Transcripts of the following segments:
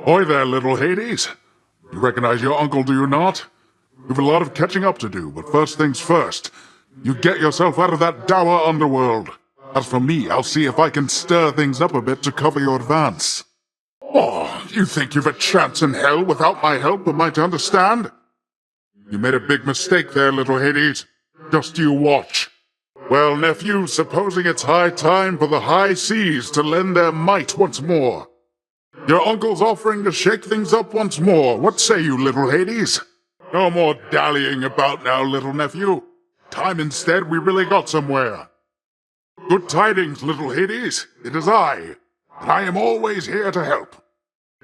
Oi there, little Hades. You recognize your uncle, do you not? We've a lot of catching up to do, but first things first. You get yourself out of that dour underworld. As for me, I'll see if I can stir things up a bit to cover your advance. Oh, you think you've a chance in hell without my help, am I to understand? You made a big mistake there, little Hades. Just you watch. Well, nephew, supposing it's high time for the high seas to lend their might once more. Your uncle's offering to shake things up once more. What say you, little Hades? No more dallying about now, little nephew. Time instead we really got somewhere. Good tidings, little Hades. It is I, and I am always here to help.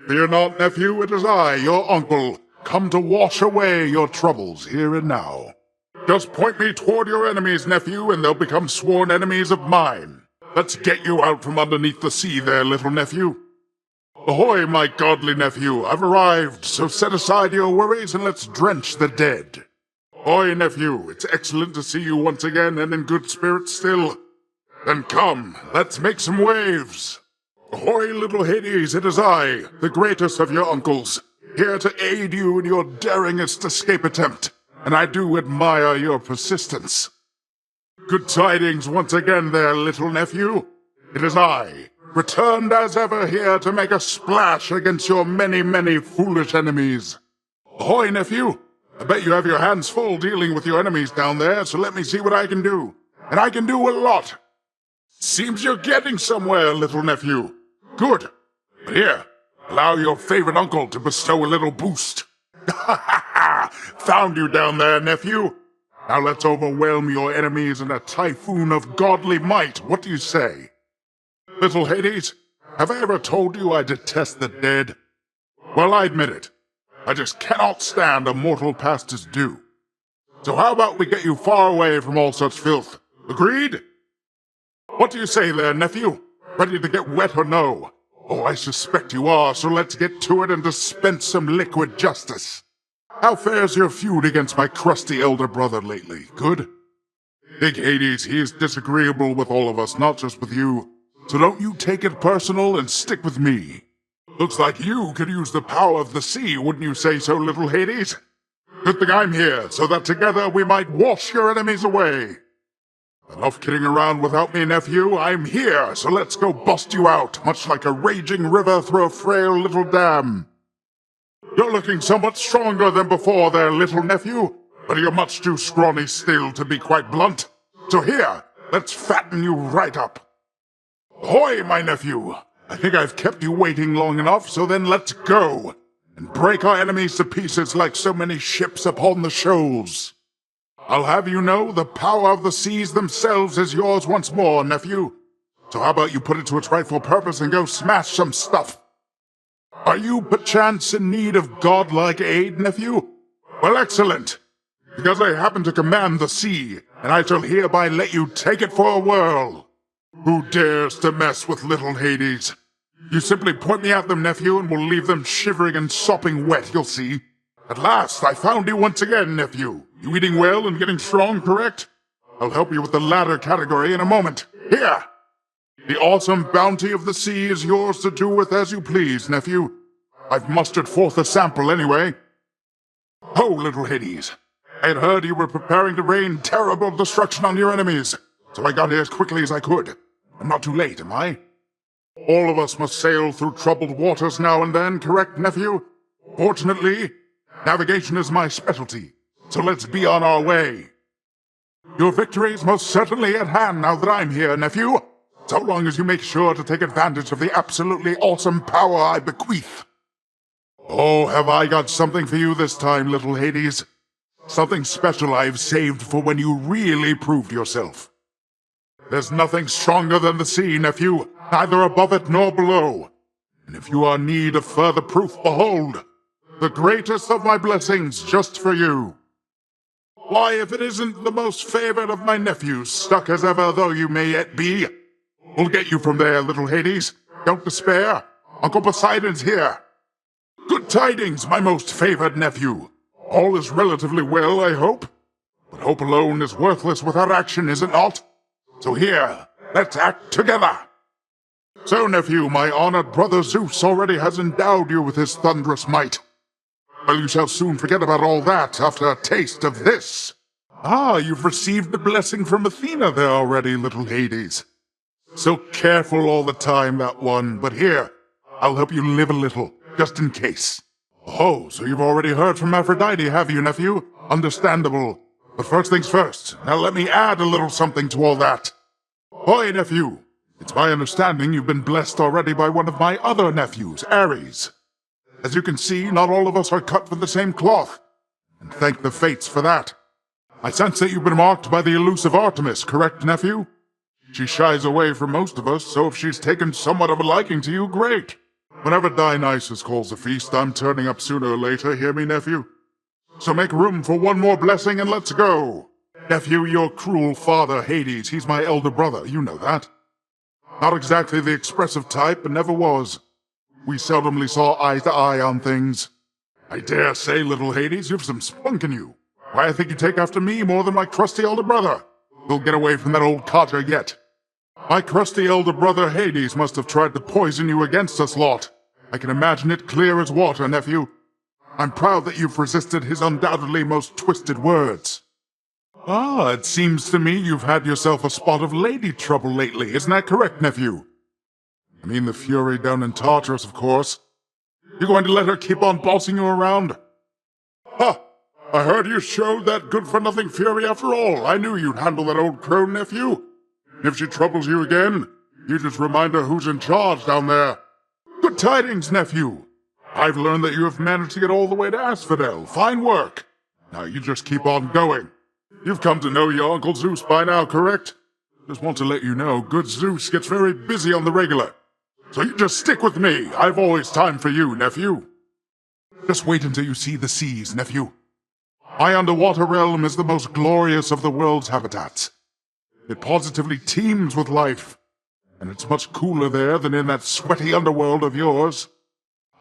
Fear not, nephew, it is I, your uncle, come to wash away your troubles here and now. Just point me toward your enemies, nephew, and they'll become sworn enemies of mine. Let's get you out from underneath the sea there, little nephew. Ahoy, my godly nephew, I've arrived, so set aside your worries and let's drench the dead. Ahoy, nephew, it's excellent to see you once again and in good spirits still. Then come, let's make some waves. Ahoy, little Hades, it is I, the greatest of your uncles, here to aid you in your daringest escape attempt, and I do admire your persistence. Good tidings once again there, little nephew. It is I, returned as ever here to make a splash against your many, many foolish enemies. Ahoy, nephew! I bet you have your hands full dealing with your enemies down there, so let me see what I can do. And I can do a lot. Seems you're getting somewhere, little nephew. Good. But here, allow your favorite uncle to bestow a little boost. Ha ha ha! Found you down there, nephew. Now let's overwhelm your enemies in a typhoon of godly might. What do you say? Little Hades, have I ever told you I detest the dead? Well, I admit it. I just cannot stand a mortal past his due. So how about we get you far away from all such filth? Agreed? What do you say there, nephew? Ready to get wet or no? Oh, I suspect you are, so let's get to it and dispense some liquid justice. How fares your feud against my crusty elder brother lately? Good? Big Hades, he is disagreeable with all of us, not just with you. So don't you take it personal and stick with me. Looks like you could use the power of the sea, wouldn't you say so, little Hades? Good thing I'm here, so that together we might wash your enemies away. Enough kidding around without me, nephew. I'm here, so let's go bust you out, much like a raging river through a frail little dam. You're looking somewhat stronger than before there, little nephew, but you're much too scrawny still to be quite blunt. So here, let's fatten you right up. Ahoy, my nephew! I think I've kept you waiting long enough, so then let's go, and break our enemies to pieces like so many ships upon the shoals. I'll have you know the power of the seas themselves is yours once more, nephew. So how about you put it to its rightful purpose and go smash some stuff? Are you perchance in need of godlike aid, nephew? Well, excellent, because I happen to command the sea, and I shall hereby let you take it for a whirl. Who dares to mess with little Hades? You simply point me at them, nephew, and we'll leave them shivering and sopping wet, you'll see. At last, I found you once again, nephew. You eating well and getting strong, correct? I'll help you with the latter category in a moment. Here! The awesome bounty of the sea is yours to do with as you please, nephew. I've mustered forth a sample anyway. Ho, little Hades. I had heard you were preparing to rain terrible destruction on your enemies, so I got here as quickly as I could. I'm not too late, am I? All of us must sail through troubled waters now and then, correct, nephew? Fortunately, navigation is my specialty, so let's be on our way. Your victory is most certainly at hand now that I'm here, nephew, so long as you make sure to take advantage of the absolutely awesome power I bequeath. Oh, have I got something for you this time, little Hades? Something special I've saved for when you really proved yourself. There's nothing stronger than the sea, nephew, neither above it nor below. And if you are in need of further proof, behold, the greatest of my blessings just for you. Why, if it isn't the most favored of my nephews, stuck as ever though you may yet be, we'll get you from there, little Hades. Don't despair. Uncle Poseidon's here. Good tidings, my most favored nephew. All is relatively well, I hope. But hope alone is worthless without action, is it not? So here, let's act together. So, nephew, my honored brother Zeus already has endowed you with his thunderous might. Well, you shall soon forget about all that after a taste of this. Ah, you've received the blessing from Athena there already, little Hades. So careful all the time, that one, but here, I'll help you live a little, just in case. Oh, so you've already heard from Aphrodite, have you, nephew? Understandable. But first things first, now let me add a little something to all that. Hoy, nephew. It's my understanding you've been blessed already by one of my other nephews, Ares. As you can see, not all of us are cut from the same cloth, and thank the fates for that. I sense that you've been marked by the elusive Artemis, correct, nephew? She shies away from most of us, so if she's taken somewhat of a liking to you, great. Whenever Dionysus calls a feast, I'm turning up sooner or later, hear me, nephew? So make room for one more blessing and let's go. Nephew, your cruel father, Hades, he's my elder brother, you know that. Not exactly the expressive type, and never was. We seldomly saw eye to eye on things. I dare say, little Hades, you've some spunk in you. Why, I think you take after me more than my crusty elder brother. We'll get away from that old codger yet. My crusty elder brother Hades must have tried to poison you against us lot. I can imagine it clear as water, nephew. I'm proud that you've resisted his undoubtedly most twisted words. Ah, it seems to me you've had yourself a spot of lady trouble lately, isn't that correct, nephew? I mean the Fury down in Tartarus, of course. You're going to let her keep on bossing you around? Ha! I heard you showed that good-for-nothing Fury after all. I knew you'd handle that old crone, nephew. If she troubles you again, you just remind her who's in charge down there. Good tidings, nephew. I've learned that you have managed to get all the way to Asphodel. Fine work. Now you just keep on going. You've come to know your Uncle Zeus by now, correct? Just want to let you know, good Zeus gets very busy on the regular. So you just stick with me. I've always time for you, nephew. Just wait until you see the seas, nephew. My underwater realm is the most glorious of the world's habitats. It positively teems with life, and it's much cooler there than in that sweaty underworld of yours.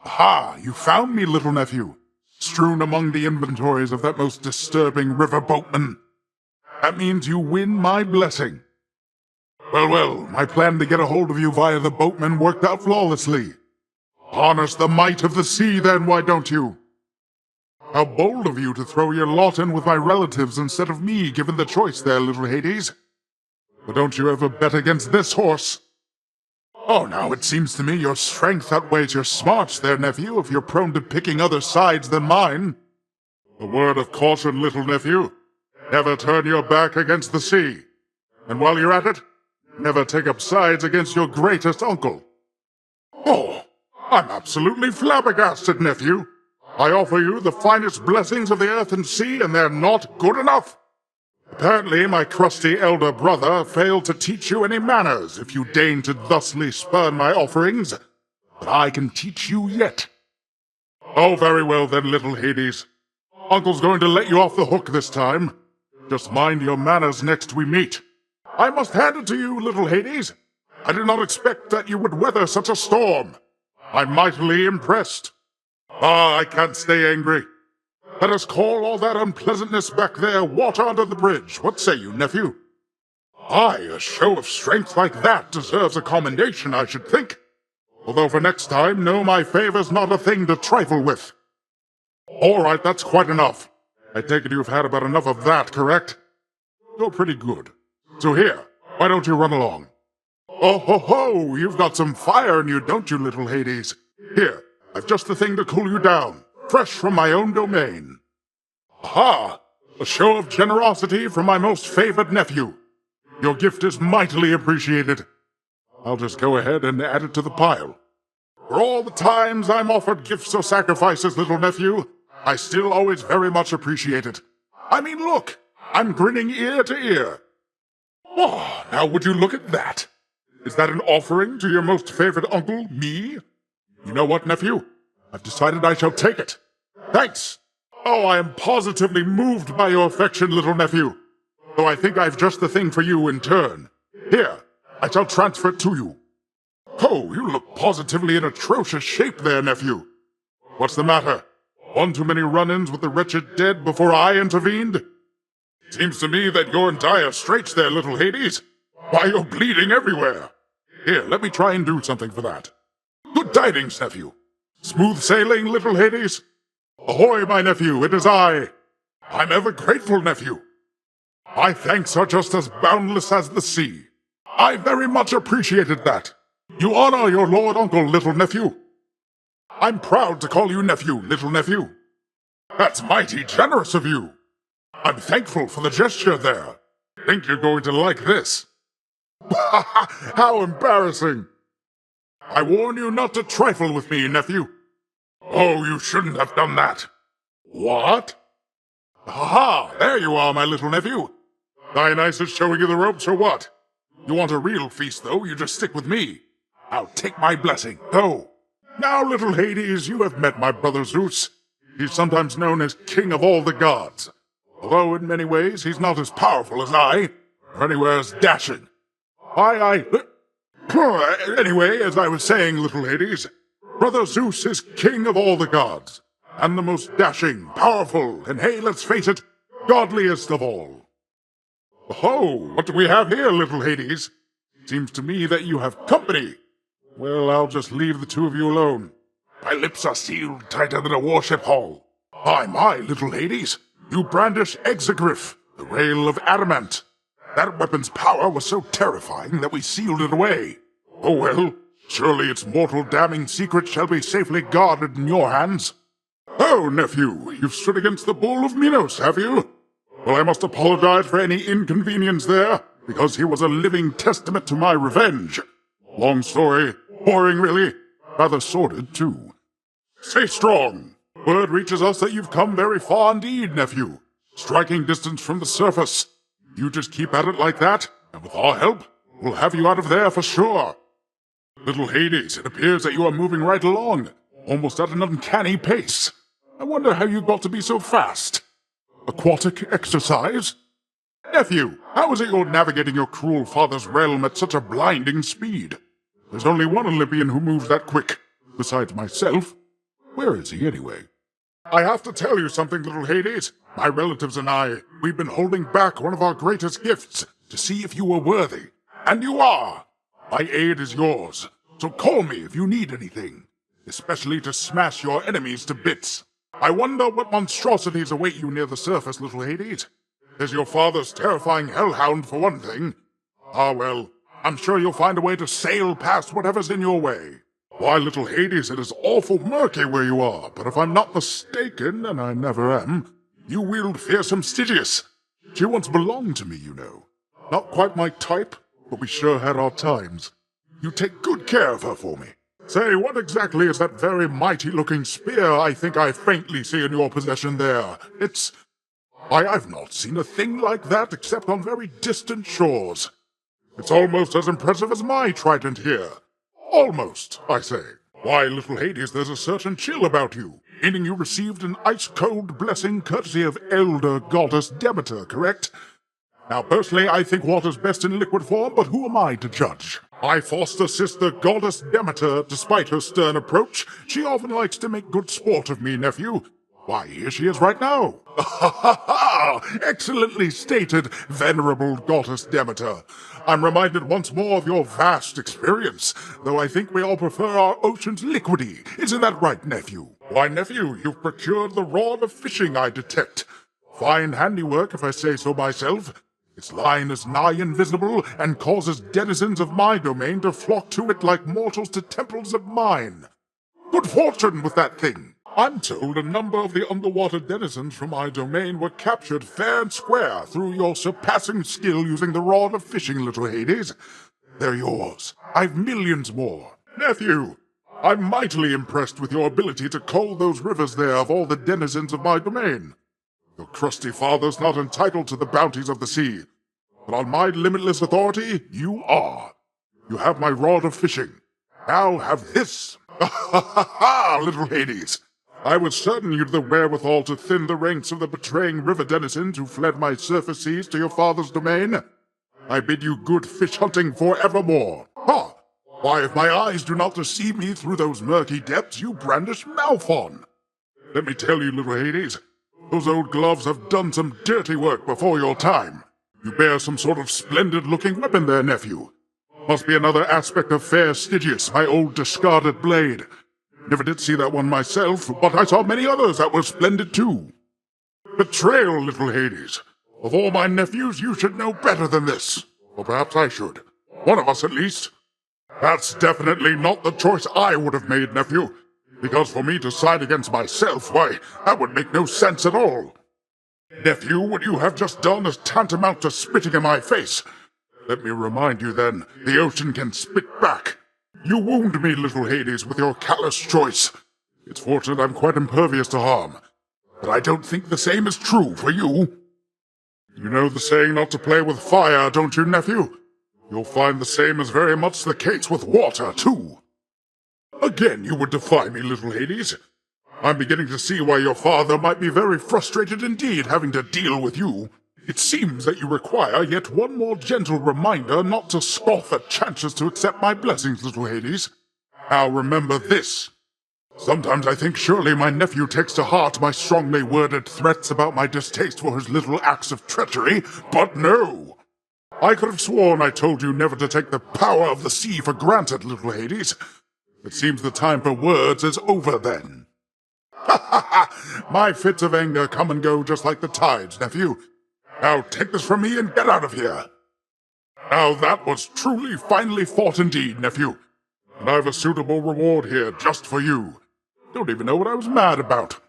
Aha, you found me, little nephew, strewn among the inventories of that most disturbing river boatman. That means you win my blessing. Well, my plan to get a hold of you via the boatman worked out flawlessly. Harness the might of the sea, then, why don't you? How bold of you to throw your lot in with my relatives instead of me, given the choice there, little Hades. But don't you ever bet against this horse. Oh, now, it seems to me your strength outweighs your smarts there, nephew, if you're prone to picking other sides than mine. A word of caution, little nephew. Never turn your back against the sea. And while you're at it, never take up sides against your greatest uncle. Oh, I'm absolutely flabbergasted, nephew. I offer you the finest blessings of the earth and sea, and they're not good enough. Apparently, my crusty elder brother failed to teach you any manners, if you deign to thusly spurn my offerings. But I can teach you yet. Oh, very well then, little Hades. Uncle's going to let you off the hook this time. Just mind your manners next we meet. I must hand it to you, little Hades. I did not expect that you would weather such a storm. I'm mightily impressed. Ah, I can't stay angry. Let us call all that unpleasantness back there water under the bridge. What say you, nephew? Aye, a show of strength like that deserves a commendation, I should think. Although for next time, know my favor's not a thing to trifle with. All right, that's quite enough. I take it you've had about enough of that, correct? You're pretty good. So here, why don't you run along? Oh ho ho, you've got some fire in you, don't you, little Hades? Here, I've just the thing to cool you down, fresh from my own domain. Aha! A show of generosity from my most favored nephew. Your gift is mightily appreciated. I'll just go ahead and add it to the pile. For all the times I'm offered gifts or sacrifices, little nephew, I still always very much appreciate it. I mean, look, I'm grinning ear to ear. Oh, now would you look at that? Is that an offering to your most favorite uncle, me? You know what, nephew? I've decided I shall take it. Thanks. Oh, I am positively moved by your affection, little nephew. Though I think I've just the thing for you in turn. Here, I shall transfer it to you. Oh, you look positively in atrocious shape there, nephew. What's the matter? One too many run-ins with the wretched dead before I intervened? Seems to me that you're in dire straits there, little Hades. Why, you're bleeding everywhere. Here, let me try and do something for that. Good tidings, nephew. Smooth sailing, little Hades. Ahoy, my nephew, it is I. I'm ever grateful, nephew. My thanks are just as boundless as the sea. I very much appreciated that. You honor your lord uncle, little nephew. I'm proud to call you nephew, little nephew. That's mighty generous of you. I'm thankful for the gesture there. Think you're going to like this. How embarrassing. I warn you not to trifle with me, nephew. Oh, you shouldn't have done that. What? Ha! There you are, my little nephew. Dionysus showing you the ropes or what? You want a real feast, though, you just stick with me. I'll take my blessing. Go. Now, little Hades, you have met my brother Zeus. He's sometimes known as King of all the gods. Although in many ways he's not as powerful as I, or anywhere as dashing. Anyway, as I was saying, little Hades, Brother Zeus is king of all the gods, and the most dashing, powerful, and hey, let's face it, godliest of all. Oh, what do we have here, little Hades? Seems to me that you have company. Well, I'll just leave the two of you alone. My lips are sealed tighter than a warship hull. My, little Hades, you brandish Exegriff, the rail of adamant. That weapon's power was so terrifying that we sealed it away. Oh well, surely its mortal damning secret shall be safely guarded in your hands. Oh, nephew, you've stood against the bull of Minos, have you? Well, I must apologize for any inconvenience there, because he was a living testament to my revenge. Long story, boring really, rather sordid too. Stay strong. Word reaches us that you've come very far indeed, nephew. Striking distance from the surface. You just keep at it like that, and with our help, we'll have you out of there for sure. Little Hades, it appears that you are moving right along, almost at an uncanny pace. I wonder how you got to be so fast. Aquatic exercise? Nephew, how is it you're navigating your cruel father's realm at such a blinding speed? There's only one Olympian who moves that quick, besides myself. Where is he, anyway? I have to tell you something, little Hades. My relatives and I, we've been holding back one of our greatest gifts to see if you were worthy. And you are. My aid is yours, so call me if you need anything, especially to smash your enemies to bits. I wonder what monstrosities await you near the surface, little Hades. There's your father's terrifying hellhound, for one thing. Ah, well, I'm sure you'll find a way to sail past whatever's in your way. Why, little Hades, it is awful murky where you are, but if I'm not mistaken, and I never am, you wield fearsome Stygius. She once belonged to me, you know. Not quite my type, but we sure had our times. You take good care of her for me. Say, what exactly is that very mighty-looking spear I think I faintly see in your possession there? I've not seen a thing like that except on very distant shores. It's almost as impressive as my trident here. Almost, I say. Why, little Hades, there's a certain chill about you, meaning you received an ice-cold blessing courtesy of elder goddess Demeter, correct? Now, personally, I think water's best in liquid form, but who am I to judge? My foster sister, goddess Demeter, despite her stern approach, she often likes to make good sport of me, nephew. Why, here she is right now. Excellently stated, venerable goddess Demeter. I'm reminded once more of your vast experience, though I think we all prefer our oceans liquidy. Isn't that right, nephew? Why, nephew, you've procured the rod of fishing, I detect. Fine handiwork, if I say so myself. Its line is nigh invisible, and causes denizens of my domain to flock to it like mortals to temples of mine. Good fortune with that thing. I'm told a number of the underwater denizens from my domain were captured fair and square through your surpassing skill using the rod of fishing, little Hades. They're yours. I've millions more. Nephew, I'm mightily impressed with your ability to cull those rivers there of all the denizens of my domain. Your crusty father's not entitled to the bounties of the sea, but on my limitless authority, you are. You have my rod of fishing. Now have this. Little Hades. I was certain you'd the wherewithal to thin the ranks of the betraying river denizens who fled my surface seas to your father's domain. I bid you good fish hunting forevermore. Ha! Why, if my eyes do not deceive me through those murky depths, you brandish Malphon. Let me tell you, little Hades, those old gloves have done some dirty work before your time. You bear some sort of splendid-looking weapon there, nephew. Must be another aspect of fair Stygius, my old discarded blade. Never did see that one myself, but I saw many others that were splendid too. Betrayal, little Hades. Of all my nephews, you should know better than this. Or perhaps I should. One of us at least. That's definitely not the choice I would have made, nephew. Because for me to side against myself, why, that would make no sense at all. Nephew, what you have just done is tantamount to spitting in my face. Let me remind you then, the ocean can spit back. You wound me, little Hades, with your callous choice. It's fortunate I'm quite impervious to harm. But I don't think the same is true for you. You know the saying not to play with fire, don't you, nephew? You'll find the same is very much the case with water, too. Again you would defy me, little Hades. I'm beginning to see why your father might be very frustrated indeed having to deal with you. It seems that you require yet one more gentle reminder not to scoff at chances to accept my blessings, little Hades. Now remember this. Sometimes I think surely my nephew takes to heart my strongly worded threats about my distaste for his little acts of treachery, but no. I could have sworn I told you never to take the power of the sea for granted, little Hades. It seems the time for words is over then. Ha ha ha! My fits of anger come and go just like the tides, nephew. Now take this from me and get out of here. Now that was truly finely fought indeed, nephew. And I've a suitable reward here just for you. Don't even know what I was mad about.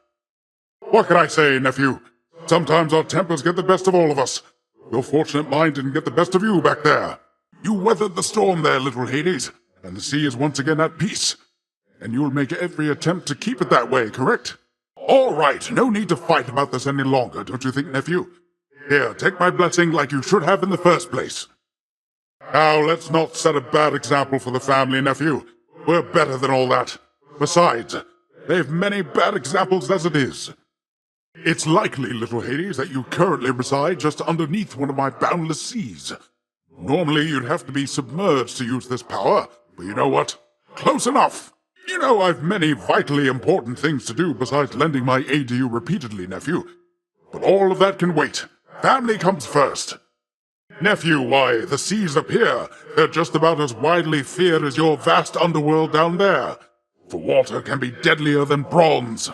What can I say, nephew? Sometimes our tempers get the best of all of us. Your fortunate mind didn't get the best of you back there. You weathered the storm there, little Hades, and the sea is once again at peace. And you'll make every attempt to keep it that way, correct? All right, no need to fight about this any longer, don't you think, nephew? Here, take my blessing like you should have in the first place. Now, let's not set a bad example for the family, nephew. We're better than all that. Besides, they've many bad examples as it is. It's likely, little Hades, that you currently reside just underneath one of my boundless seas. Normally, you'd have to be submerged to use this power, but you know what? Close enough! You know I've many vitally important things to do besides lending my aid to you repeatedly, nephew. But all of that can wait. Family comes first. Nephew, why, the seas up here, they're just about as widely feared as your vast underworld down there. For water can be deadlier than bronze.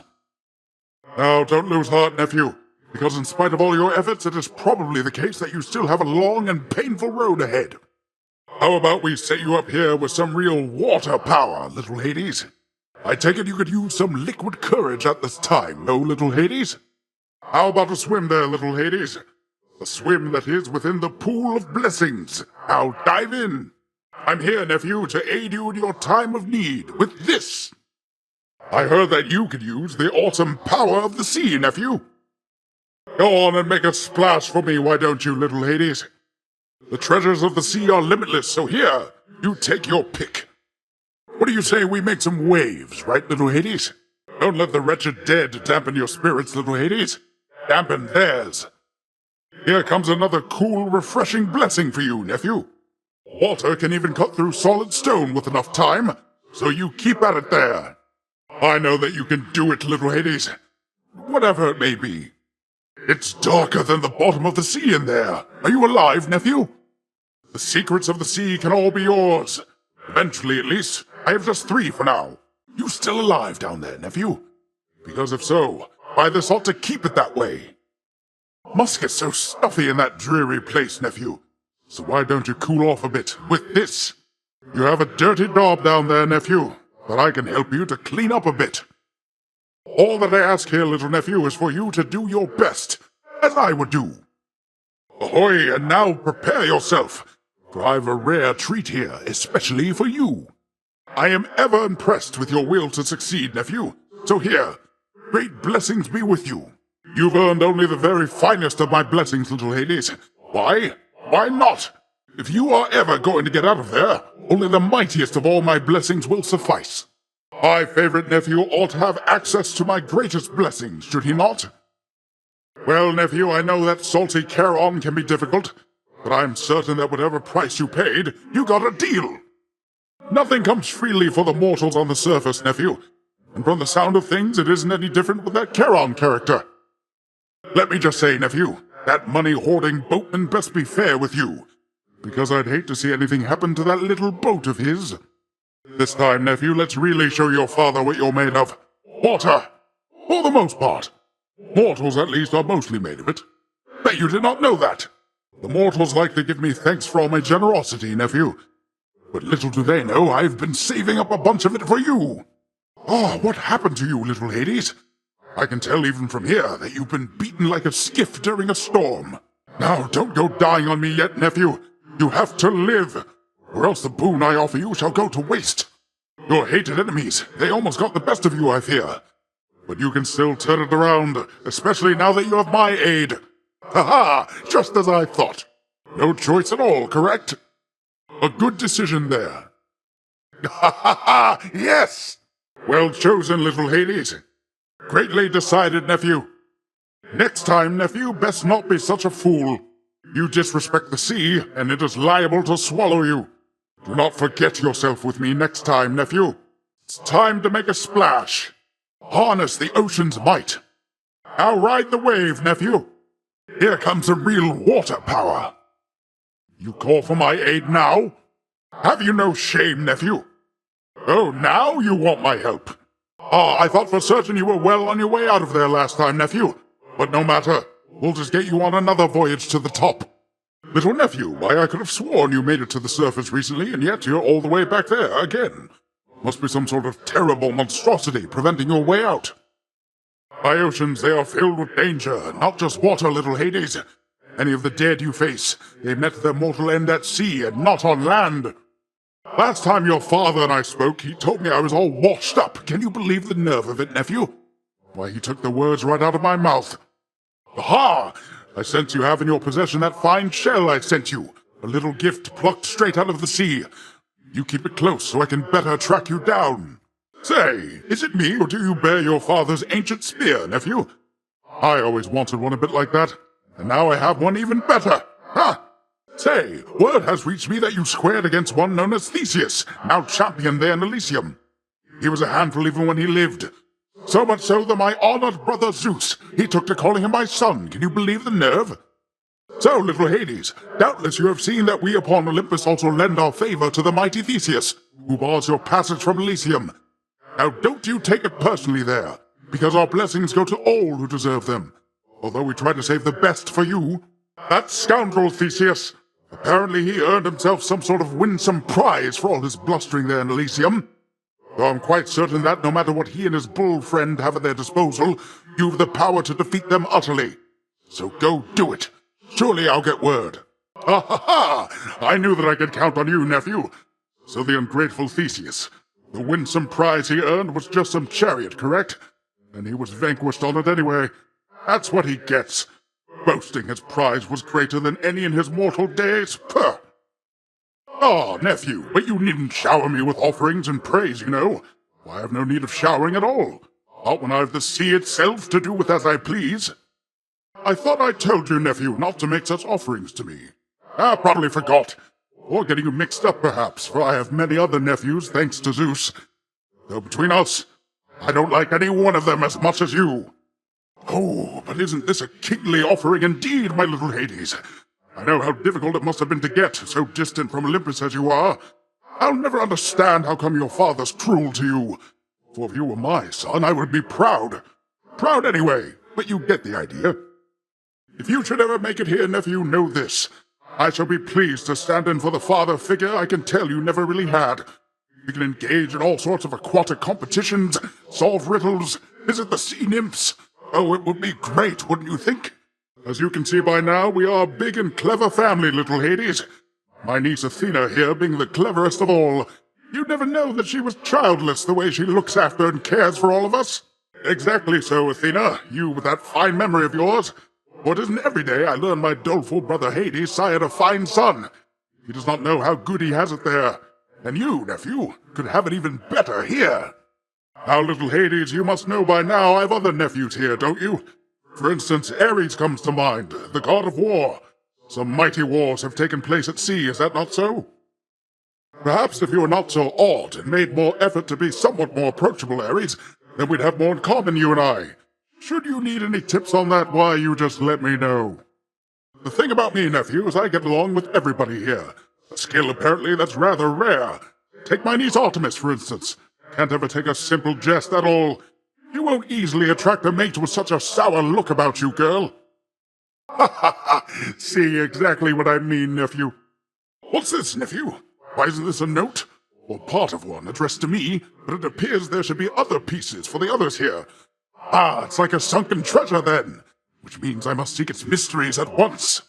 Now, don't lose heart, nephew, because in spite of all your efforts, it is probably the case that you still have a long and painful road ahead. How about we set you up here with some real water power, little Hades? I take it you could use some liquid courage at this time, no, little Hades? How about a swim there, little Hades? A swim that is within the pool of blessings. Now dive in. I'm here, nephew, to aid you in your time of need with this. I heard that you could use the awesome power of the sea, nephew. Go on and make a splash for me, why don't you, little Hades? The treasures of the sea are limitless, so here, you take your pick. What do you say we make some waves, right, little Hades? Don't let the wretched dead dampen your spirits, little Hades. Dampen theirs. Here comes another cool, refreshing blessing for you, nephew. Water can even cut through solid stone with enough time, so you keep at it there. I know that you can do it, little Hades. Whatever it may be. It's darker than the bottom of the sea in there. Are you alive, nephew? The secrets of the sea can all be yours. Eventually, at least. I have just 3 for now. You still alive down there, nephew? Because if so, why this ought to keep it that way. Must get so stuffy in that dreary place, nephew. So why don't you cool off a bit with this? You have a dirty daub down there, nephew, but I can help you to clean up a bit. All that I ask here, little nephew, is for you to do your best, as I would do. Ahoy, and now prepare yourself, for I've a rare treat here, especially for you. I am ever impressed with your will to succeed, nephew, so here, great blessings be with you. You've earned only the very finest of my blessings, little Hades. Why? Why not? If you are ever going to get out of there, only the mightiest of all my blessings will suffice. My favorite nephew ought to have access to my greatest blessings, should he not? Well, nephew, I know that salty Charon can be difficult, but I'm certain that whatever price you paid, you got a deal. Nothing comes freely for the mortals on the surface, nephew, and from the sound of things, it isn't any different with that Charon character. Let me just say, nephew, that money-hoarding boatman best be fair with you. because I'd hate to see anything happen to that little boat of his. This time, nephew, let's really show your father what you're made of. Water! For the most part. Mortals, at least, are mostly made of it. Bet you did not know that. The mortals like to give me thanks for all my generosity, nephew. But little do they know I've been saving up a bunch of it for you. Ah, what happened to you, little Hades? I can tell even from here that you've been beaten like a skiff during a storm. Now, don't go dying on me yet, nephew. You have to live, or else the boon I offer you shall go to waste. Your hated enemies, they almost got the best of you, I fear. But you can still turn it around, especially now that you have my aid. Ha-ha! Just as I thought. No choice at all, correct? A good decision there. Ha-ha-ha! Yes! Well chosen, little Hades. Greatly decided, nephew. Next time, nephew, best not be such a fool. You disrespect the sea, and it is liable to swallow you. Do not forget yourself with me next time, nephew. It's time to make a splash. Harness the ocean's might. Now ride the wave, nephew. Here comes some real water power. You call for my aid now? Have you no shame, nephew? Oh, now you want my help. Ah, I thought for certain you were well on your way out of there last time, nephew. But no matter. We'll just get you on another voyage to the top. Little nephew, why I could have sworn you made it to the surface recently, and yet you're all the way back there again. Must be some sort of terrible monstrosity preventing your way out. My oceans, they are filled with danger, not just water, little Hades. Any of the dead you face, they met their mortal end at sea and not on land. Last time your father and I spoke, he told me I was all washed up. Can you believe the nerve of it, nephew? Why, he took the words right out of my mouth. Aha! I sense you have in your possession that fine shell I sent you, a little gift plucked straight out of the sea. You keep it close so I can better track you down. Say, is it me or do you bear your father's ancient spear, nephew? I always wanted one a bit like that, and now I have one even better. Ha! Say, word has reached me that you squared against one known as Theseus, now champion there in Elysium. He was a handful even when he lived. So much so that my honored brother Zeus, he took to calling him my son. Can you believe the nerve? So, little Hades, doubtless you have seen that we upon Olympus also lend our favor to the mighty Theseus, who bars your passage from Elysium. Now don't you take it personally there, because our blessings go to all who deserve them. Although we try to save the best for you. That scoundrel Theseus, apparently he earned himself some sort of winsome prize for all his blustering there in Elysium. Though I'm quite certain that no matter what he and his bull friend have at their disposal, you've the power to defeat them utterly. So go do it. Surely I'll get word. Ha ha ha! I knew that I could count on you, nephew. So the ungrateful Theseus, the winsome prize he earned was just some chariot, correct? And he was vanquished on it anyway. That's what he gets. Boasting his prize was greater than any in his mortal days. Puh! Ah, nephew, but you needn't shower me with offerings and praise, you know. I have no need of showering at all. Not when I've the sea itself to do with as I please. I thought I told you, nephew, not to make such offerings to me. I probably forgot. Or getting you mixed up, perhaps, for I have many other nephews, thanks to Zeus. Though between us, I don't like any one of them as much as you. Oh, but isn't this a kingly offering indeed, my little Hades? I know how difficult it must have been to get, so distant from Olympus as you are. I'll never understand how come your father's cruel to you. For if you were my son, I would be proud. Proud anyway, but you get the idea. If you should ever make it here, nephew, know this. I shall be pleased to stand in for the father figure I can tell you never really had. You can engage in all sorts of aquatic competitions, solve riddles, visit the sea nymphs. Oh, it would be great, wouldn't you think? As you can see by now, we are a big and clever family, little Hades. My niece Athena here being the cleverest of all. You'd never know that she was childless the way she looks after and cares for all of us. Exactly so, Athena, you with that fine memory of yours. For it isn't every day I learn my doleful brother Hades sired a fine son. He does not know how good he has it there. And you, nephew, could have it even better here. Now, little Hades, you must know by now I've other nephews here, don't you? For instance, Ares comes to mind, the god of war. Some mighty wars have taken place at sea, is that not so? Perhaps if you were not so odd and made more effort to be somewhat more approachable, Ares, then we'd have more in common, you and I. Should you need any tips on that, why, you just let me know. The thing about me, nephew, is I get along with everybody here. A skill, apparently, that's rather rare. Take my niece Artemis, for instance. Can't ever take a simple jest at all. You won't easily attract a mate with such a sour look about you, girl. Ha ha ha! See exactly what I mean, nephew. What's this, nephew? Why isn't this a note? Or part of one addressed to me, but it appears there should be other pieces for the others here. Ah, it's like a sunken treasure, then. Which means I must seek its mysteries at once.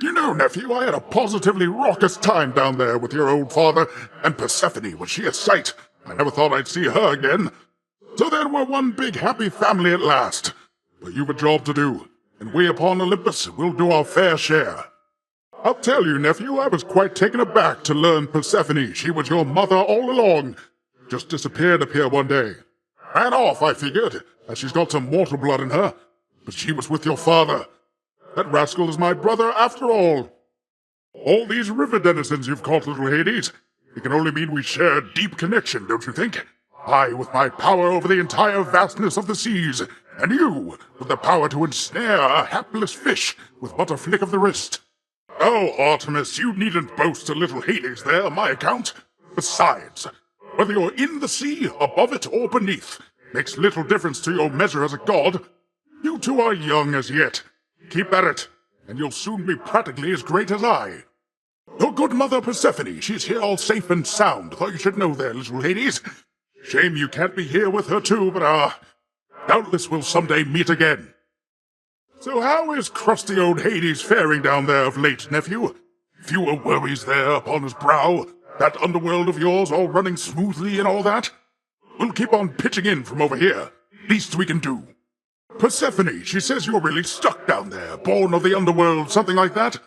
You know, nephew, I had a positively raucous time down there with your old father, and Persephone was she a sight. I never thought I'd see her again. So then we're one big happy family at last. But you've a job to do, and we upon Olympus will do our fair share. I'll tell you, nephew, I was quite taken aback to learn Persephone, she was your mother all along. Just disappeared up here one day. Ran off, I figured, as she's got some mortal blood in her. But she was with your father. That rascal is my brother after all. All these river denizens you've caught, little Hades, it can only mean we share a deep connection, don't you think? I with my power over the entire vastness of the seas, and you with the power to ensnare a hapless fish with but a flick of the wrist. Oh, Artemis, you needn't boast to little Hades there on my account. Besides, whether you're in the sea, above it, or beneath, makes little difference to your measure as a god. You two are young as yet. Keep at it, and you'll soon be practically as great as I. Your good mother Persephone, she's here all safe and sound, though you should know there, little Hades. Shame you can't be here with her too, but doubtless we'll someday meet again. So how is crusty old Hades faring down there of late, nephew? Fewer worries there upon his brow? That underworld of yours all running smoothly and all that? We'll keep on pitching in from over here. Least we can do. Persephone, she says you're really stuck down there, born of the underworld, something like that.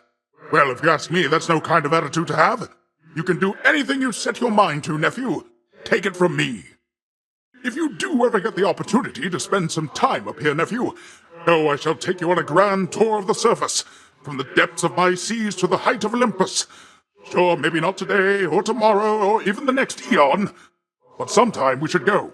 Well, if you ask me, that's no kind of attitude to have. You can do anything you set your mind to, nephew. Take it from me. If you do ever get the opportunity to spend some time up here, nephew, I shall take you on a grand tour of the surface, from the depths of my seas to the height of Olympus. Sure, maybe not today, or tomorrow, or even the next eon, but sometime we should go.